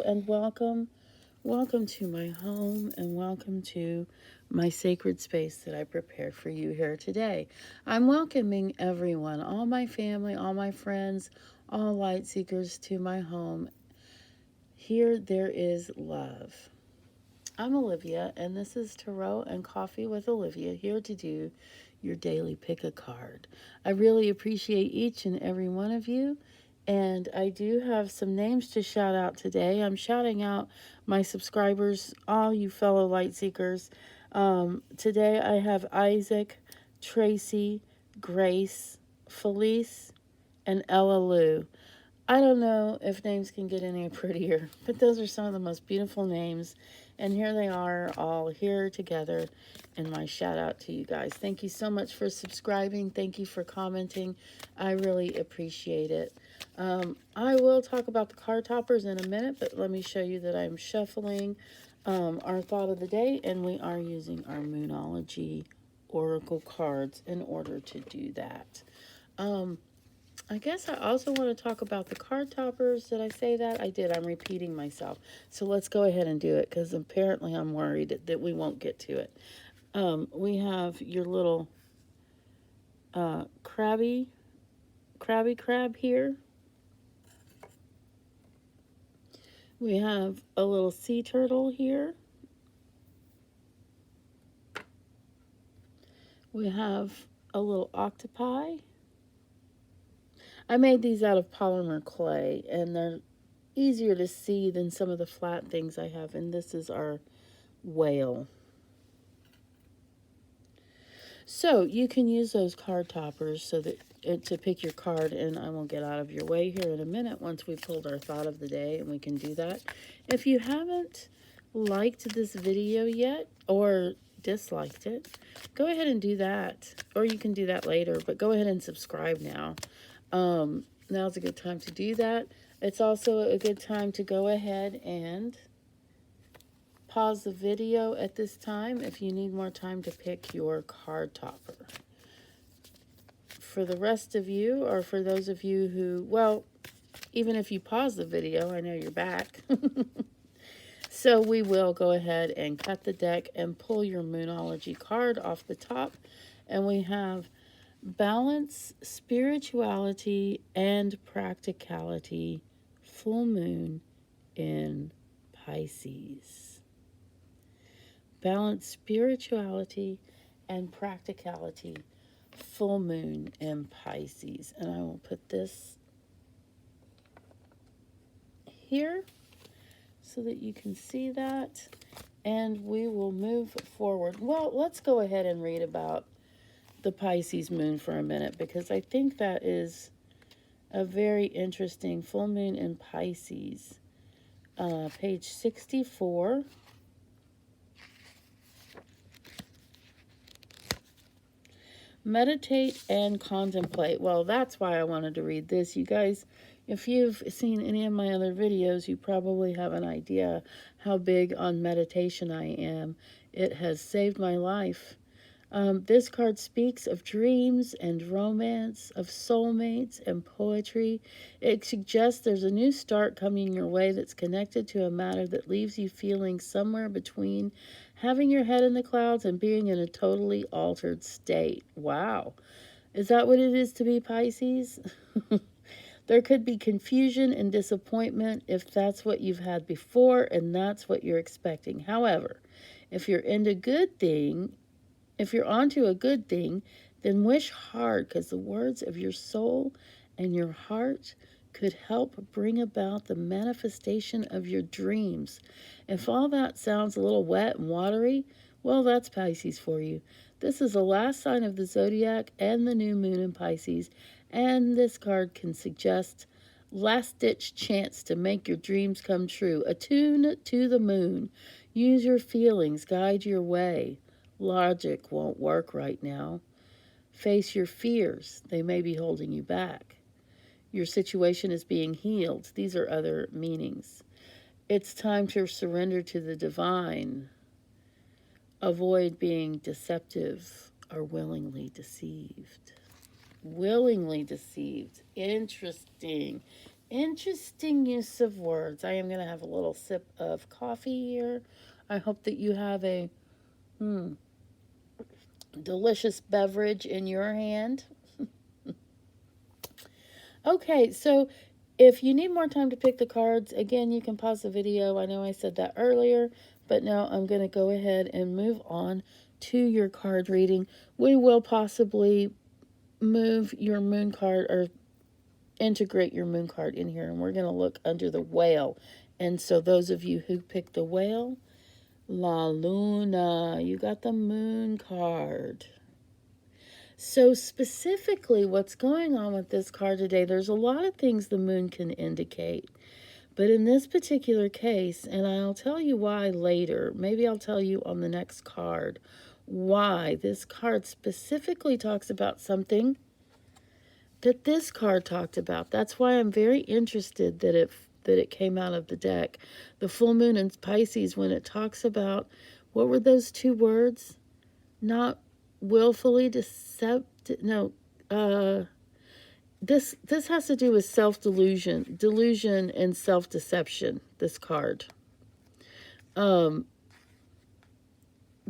Hello and welcome. Welcome to my home and welcome to my sacred space that I prepared for you here today. I'm welcoming everyone, all my family, all my friends, all light seekers to my home. Here there is love. I'm Olivia, and this is Tarot and Coffee with Olivia, here to do your daily pick a card. I really appreciate each and every one of you, and I do have some names to shout out today. I'm shouting out my subscribers, all you fellow light seekers. Today I have Isaac, Tracy, Grace, Felice, and Ella Lou. I don't know if names can get any prettier, but those are some of the most beautiful names. And here they are, all here together. And my shout out to you guys. Thank you so much for subscribing. Thank you for commenting. I really appreciate it. I will talk about the card toppers in a minute, but let me show you that I'm shuffling our thought of the day, and we are using our Moonology Oracle cards in order to do that. I guess I also want to talk about the card toppers. Did I say that? I did. I'm repeating myself. So let's go ahead and do it because apparently I'm worried that we won't get to it. We have your little crabby crab here. We have a little sea turtle here. We have a little octopi. I made these out of polymer clay, and they're easier to see than some of the flat things I have. And this is our whale. So you can use those card toppers so that to pick your card, and I will get out of your way here in a minute once we've pulled our thought of the day, and we can do that. If you haven't liked this video yet or disliked it, go ahead and do that, or you can do that later, but go ahead and subscribe now. Now's a good time to do that. It's also a good time to go ahead and pause the video at this time if you need more time to pick your card topper. For the rest of you, or for those of you who, well, even if you pause the video, I know you're back. So we will go ahead and cut the deck and pull your Moonology card off the top. And we have balance, spirituality, and practicality, full moon in Pisces. Balance, spirituality, and practicality, full moon in Pisces. And I will put this here so that you can see that. And we will move forward. Well, let's go ahead and read about the Pisces moon for a minute, because I think that is a very interesting full moon in Pisces. Page 64. Meditate and contemplate. Well, that's why I wanted to read this. You guys, if you've seen any of my other videos, you probably have an idea how big on meditation I am. It has saved my life. This card speaks of dreams and romance, of soulmates and poetry. It suggests there's a new start coming your way that's connected to a matter that leaves you feeling somewhere between having your head in the clouds and being in a totally altered state. Wow. Is that what it is to be Pisces? There could be confusion and disappointment if that's what you've had before and that's what you're expecting. However, if you're onto a good thing, then wish hard, because the words of your soul and your heart could help bring about the manifestation of your dreams. If all that sounds a little wet and watery, well, that's Pisces for you. This is the last sign of the zodiac and the new moon in Pisces, and this card can suggest last-ditch chance to make your dreams come true. Attune to the moon. Use your feelings. Guide your way. Logic won't work right now. Face your fears. They may be holding you back. Your situation is being healed. These are other meanings. It's time to surrender to the divine. Avoid being deceptive or willingly deceived. Willingly deceived. Interesting. Interesting use of words. I am going to have a little sip of coffee here. I hope that you have a delicious beverage in your hand. Okay, so if you need more time to pick the cards, again, you can pause the video. I know I said that earlier, but now I'm going to go ahead and move on to your card reading. We will possibly move your moon card or integrate your moon card in here, and we're going to look under the whale. And so those of you who picked the whale, La Luna, you got the moon card. So specifically what's going on with this card today, there's a lot of things the moon can indicate. But in this particular case, and I'll tell you why later, maybe I'll tell you on the next card, why this card specifically talks about something that this card talked about. That's why I'm very interested that it came out of the deck. The full moon in Pisces, when it talks about, what were those two words? Not willfully deceptive. No, this has to do with delusion and self-deception. This card.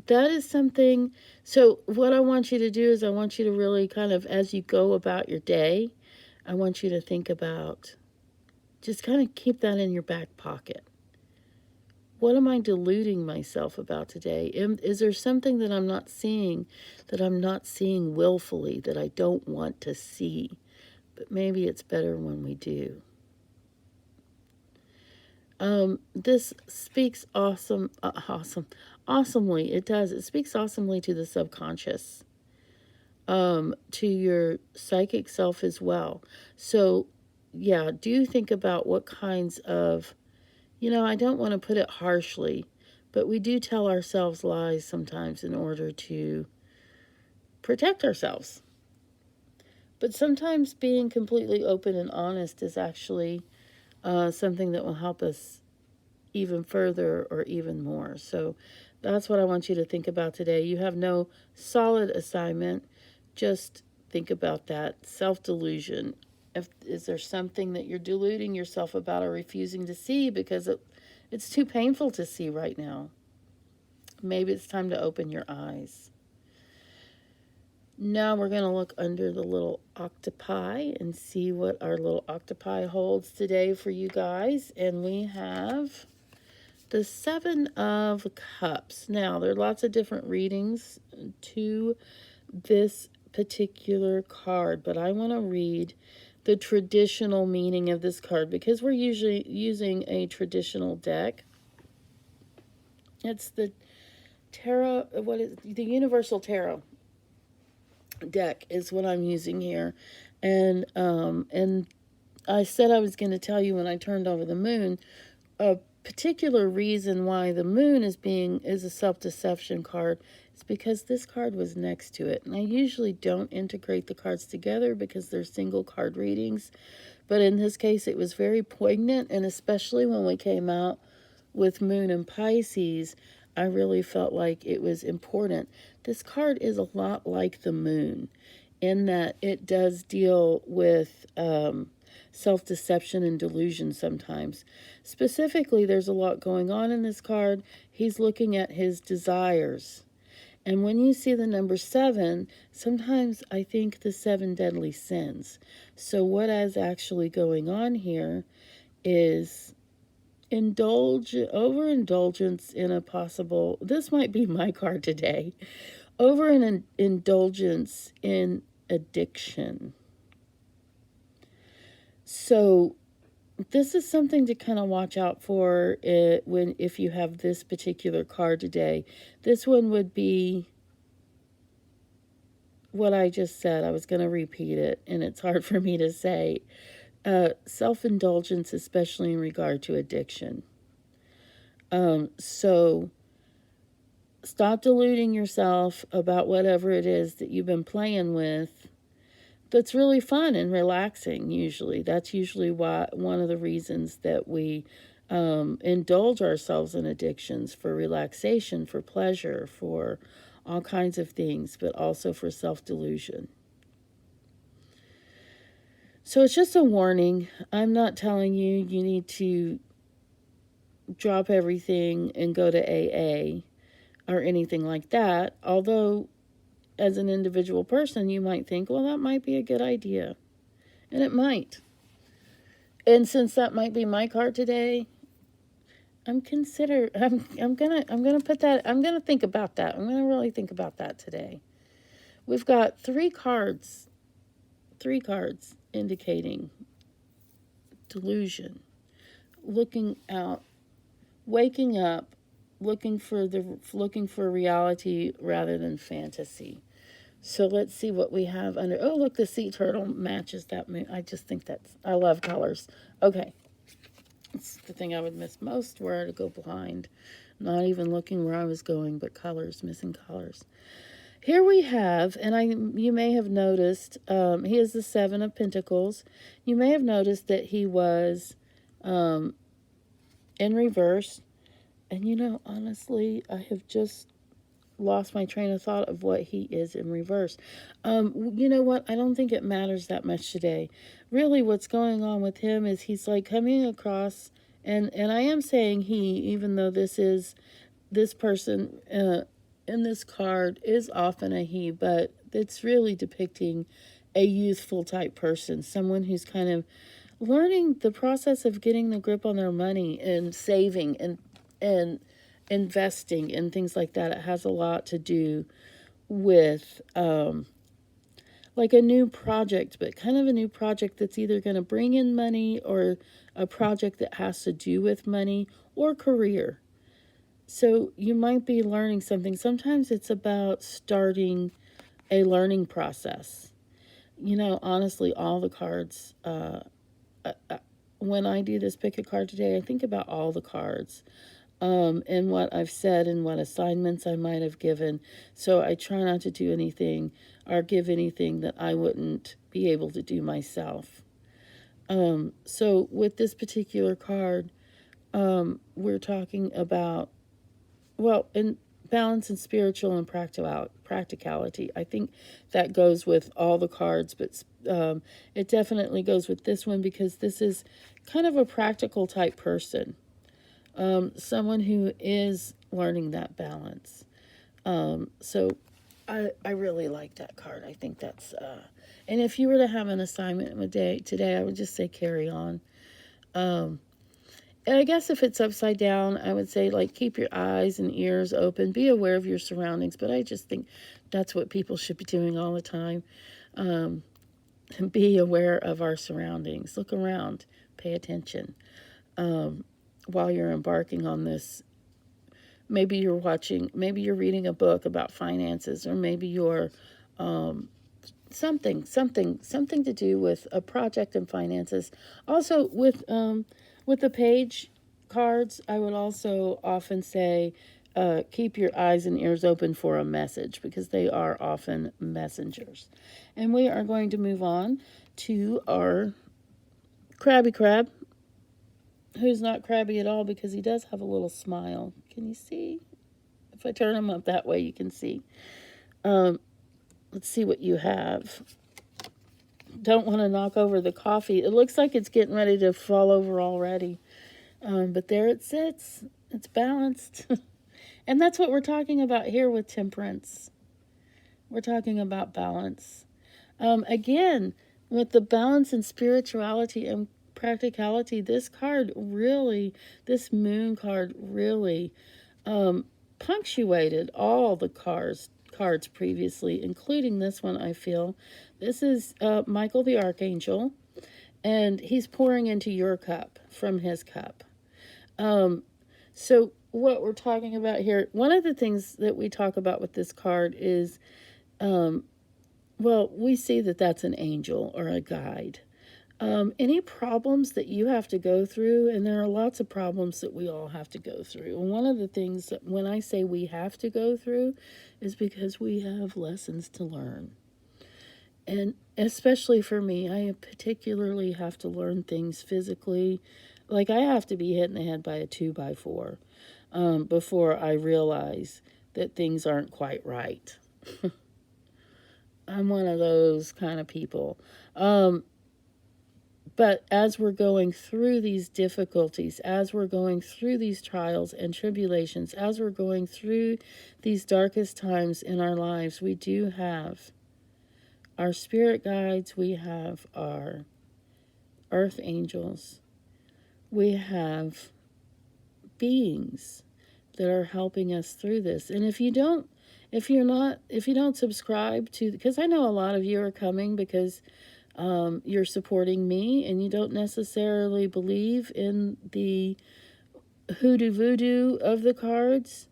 That is something. So what I want you to do is I want you to really kind of, as you go about your day, I want you to think about, just kind of keep that in your back pocket. What am I deluding myself about today? Is there something that I'm not seeing willfully, that I don't want to see? But maybe it's better when we do. This speaks awesomely. It does. It speaks awesomely to the subconscious, to your psychic self as well. So, yeah, do think about what kinds of, I don't want to put it harshly, but we do tell ourselves lies sometimes in order to protect ourselves. But sometimes being completely open and honest is actually something that will help us even further or even more. So that's what I want you to think about today. You have no solid assignment. Just think about that self-delusion. Is there something that you're deluding yourself about or refusing to see because it's too painful to see right now? Maybe it's time to open your eyes. Now we're going to look under the little octopi and see what our little octopi holds today for you guys. And we have the Seven of Cups. Now, there are lots of different readings to this particular card, but I want to read the traditional meaning of this card because we're usually using a traditional deck. It's the tarot, the Universal Tarot deck is what I'm using here. And I said I was going to tell you when I turned over the moon a particular reason why the moon is a self-deception card is because this card was next to it. And I usually don't integrate the cards together because they're single card readings. But in this case, it was very poignant, and especially when we came out with Moon and Pisces, I really felt like it was important. This card is a lot like the moon in that it does deal with self-deception and delusion sometimes. Specifically, there's a lot going on in this card. He's looking at his desires. And when you see the number 7, sometimes I think the 7 deadly sins. So what is actually going on here is overindulgence in a possible, this might be my card today, overindulgence in addiction. So this is something to kind of watch out for if you have this particular card today. This one would be what I just said. I was going to repeat it, and it's hard for me to say. Self-indulgence, especially in regard to addiction. So stop deluding yourself about whatever it is that you've been playing with that's really fun and relaxing. Usually that's usually one of the reasons that we indulge ourselves in addictions, for relaxation, for pleasure, for all kinds of things, but also for self-delusion. So it's just a warning. I'm not telling you you need to drop everything and go to AA or anything like that. Although, as an individual person, you might think, well, that might be a good idea. And it might. And since that might be my card today, I'm gonna think about that. I'm gonna really think about that today. We've got three cards indicating delusion, looking out, waking up, looking for reality rather than fantasy. So let's see what we have under. Oh, look, the sea turtle matches that moon. I just think I love colors. Okay, it's the thing I would miss most were to go blind, not even looking where I was going, but colors, missing colors. Here we have, and you may have noticed, he is the Seven of Pentacles. You may have noticed that he was um, in reverse. And honestly, I have just lost my train of thought of what he is in reverse. You know what? I don't think it matters that much today. Really, what's going on with him is he's like coming across, and I am saying he, even though this person in this card is often a he, but it's really depicting a youthful type person, someone who's kind of learning the process of getting the grip on their money and saving and investing and things like that. It has a lot to do with like a new project, but kind of a new project that's either going to bring in money or a project that has to do with money or career. So you might be learning something. Sometimes it's about starting a learning process. Honestly, all the cards, when I do this pick a card today, I think about all the cards and what I've said and what assignments I might have given. So I try not to do anything or give anything that I wouldn't be able to do myself. So with this particular card, we're talking about, well, in balance and spiritual and practicality. I think that goes with all the cards, but it definitely goes with this one because this is kind of a practical type person. Someone who is learning that balance. So I really like that card. I think that's, and if you were to have an assignment today, I would just say carry on. And I guess if it's upside down, I would say like keep your eyes and ears open, be aware of your surroundings. But I just think that's what people should be doing all the time. Um, be aware of our surroundings. Look around, pay attention. While you're embarking on this, maybe you're reading a book about finances, or maybe you're something to do with a project and finances. Also with the page cards, I would also often say keep your eyes and ears open for a message because they are often messengers. And we are going to move on to our Krabby Crab, who's not crabby at all because he does have a little smile. Can you see? If I turn him up that way, you can see. Let's see what you have. Don't want to knock over the coffee. It looks like it's getting ready to fall over already. But there it sits. It's balanced. And that's what we're talking about here with temperance. We're talking about balance. Again, with the balance and spirituality and practicality, this moon card really punctuated all the cards previously, including this one, I feel. This is Michael the Archangel, and he's pouring into your cup from his cup. So what we're talking about here, one of the things that we talk about with this card is, we see that that's an angel or a guide. Any problems that you have to go through, and there are lots of problems that we all have to go through. And one of the things that when I say we have to go through is because we have lessons to learn. And especially for me, I particularly have to learn things physically. Like I have to be hit in the head by a 2x4 before I realize that things aren't quite right. I'm one of those kind of people. But as we're going through these difficulties, as we're going through these trials and tribulations, as we're going through these darkest times in our lives, we do have our spirit guides, we have our earth angels, we have beings that are helping us through this. And if you don't subscribe to, because I know a lot of you are coming because you're supporting me and you don't necessarily believe in the hoodoo voodoo of the cards.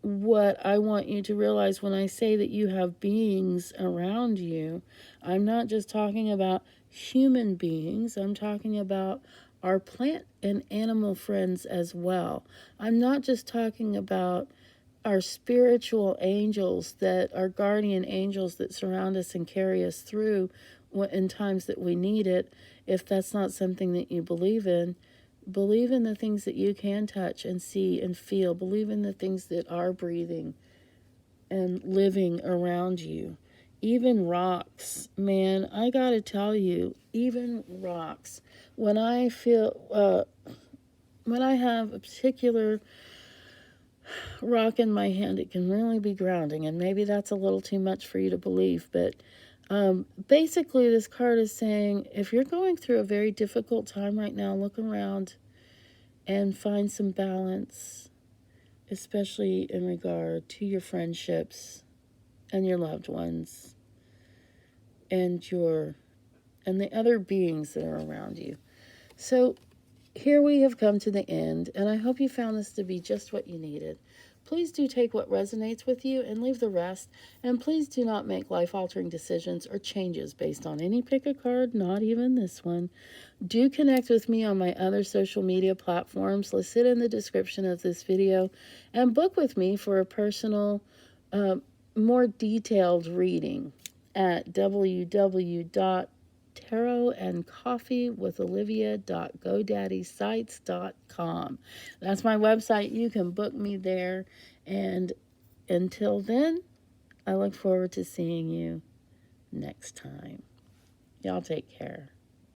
What I want you to realize when I say that you have beings around you, I'm not just talking about human beings, I'm talking about our plant and animal friends as well. I'm not just talking about our spiritual angels, that our guardian angels that surround us and carry us through in times that we need it. If that's not something that you believe in the things that you can touch and see and feel. Believe in the things that are breathing and living around you. Even rocks, man, I gotta tell you, even rocks. When I have a particular rock in my hand, it can really be grounding, and maybe that's a little too much for you to believe, but basically this card is saying if you're going through a very difficult time right now, look around and find some balance, especially in regard to your friendships and your loved ones and the other beings that are around you. So here we have come to the end, and I hope you found this to be just what you needed. Please do take what resonates with you and leave the rest. And please do not make life-altering decisions or changes based on any pick a card, not even this one. Do connect with me on my other social media platforms listed in the description of this video, and book with me for a personal, more detailed reading at www.tarotandcoffeewitholivia.godaddysite.com. That's my website. You can book me there. And until then, I look forward to seeing you next time. Y'all take care.